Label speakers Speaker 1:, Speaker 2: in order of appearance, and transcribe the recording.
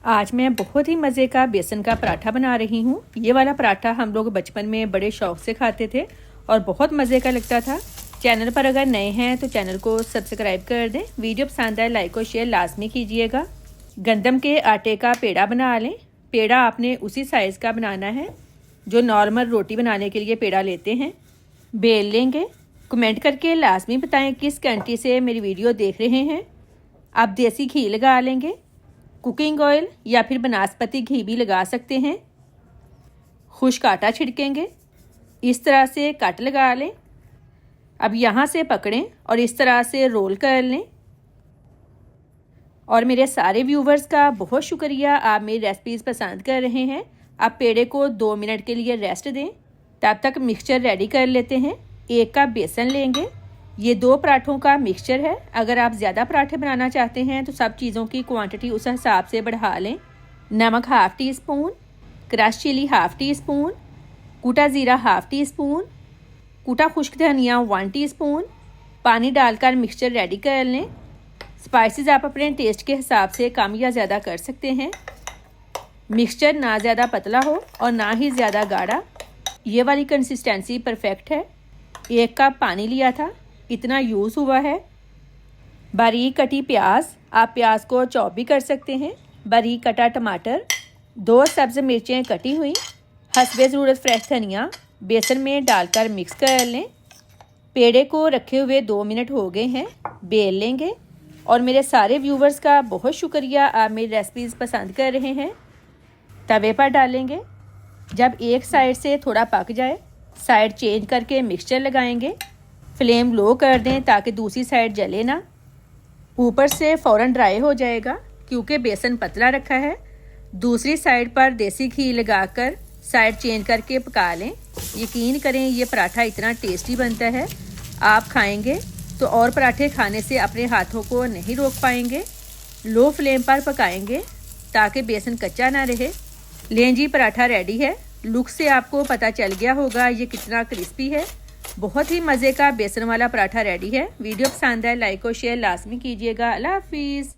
Speaker 1: आज मैं बहुत ही मज़े का बेसन का पराठा बना रही हूँ। ये वाला पराठा हम लोग बचपन में बड़े शौक से खाते थे और बहुत मज़े का लगता था। चैनल पर अगर नए हैं तो चैनल को सब्सक्राइब कर दें। वीडियो पसंद आए लाइक और शेयर लाजमी कीजिएगा। गंदम के आटे का पेड़ा बना लें। पेड़ा आपने उसी साइज़ का बनाना है जो नॉर्मल रोटी बनाने के लिए पेड़ा लेते हैं। बेल लेंगे। कमेंट करके लाजमी बताएं किस कंट्री से मेरी वीडियो देख रहे हैं। आप देसी घी लगा लेंगे। कुकिंग ऑयल या फिर बनास्पति घी भी लगा सकते हैं। खुश्क आटा छिड़केंगे। इस तरह से कट लगा लें। अब यहाँ से पकड़ें और इस तरह से रोल कर लें। और मेरे सारे व्यूवर्स का बहुत शुक्रिया, आप मेरी रेसिपीज़ पसंद कर रहे हैं। आप पेड़े को 2 मिनट के लिए रेस्ट दें। तब तक मिक्सचर रेडी कर लेते हैं। 1 कप बेसन लेंगे। ये 2 पराठों का मिक्सचर है। अगर आप ज़्यादा पराठे बनाना चाहते हैं तो सब चीज़ों की क्वांटिटी उस हिसाब से बढ़ा लें। नमक 1/2 टीस्पून, क्रश चिली 1/2 टीस्पून, कूटा ज़ीरा 1/2 टीस्पून, कूटा खुश्क धनिया 1 टीस्पून। पानी डालकर मिक्सचर रेडी कर लें। स्पाइसेस आप अपने टेस्ट के हिसाब से कम या ज़्यादा कर सकते हैं। मिक्सचर ना ज़्यादा पतला हो और ना ही ज़्यादा गाढ़ा। ये वाली कंसिस्टेंसी परफेक्ट है। 1 कप पानी लिया था, इतना यूज़ हुआ है। बारीक कटी प्याज, आप प्याज को चॉप भी कर सकते हैं। बारीक कटा टमाटर, 2 सब्ज़ मिर्चें कटी हुई, हस्बे ज़रूरत फ्रेश धनिया बेसन में डालकर मिक्स कर लें। पेड़े को रखे हुए 2 मिनट हो गए हैं। बेल लेंगे। और मेरे सारे व्यूवर्स का बहुत शुक्रिया, आप मेरी रेसिपीज़ पसंद कर रहे हैं। तवे पर डालेंगे। जब एक साइड से थोड़ा पक जाए साइड चेंज करके मिक्सचर लगाएंगे। फ्लेम लो कर दें ताकि दूसरी साइड जले ना। ऊपर से फ़ौरन ड्राई हो जाएगा क्योंकि बेसन पतला रखा है। दूसरी साइड पर देसी घी लगाकर साइड चेंज करके पका लें। यकीन करें ये पराठा इतना टेस्टी बनता है, आप खाएंगे तो और पराठे खाने से अपने हाथों को नहीं रोक पाएंगे। लो फ्लेम पर पकाएंगे ताकि बेसन कच्चा ना रहे। लें जी, पराठा रेडी है। लुक से आपको पता चल गया होगा ये कितना क्रिस्पी है। बहुत ही मज़े का बेसन वाला पराठा रेडी है। वीडियो पसंद आए लाइक और शेयर लाजमी कीजिएगा। अल्लाह हाफिज़।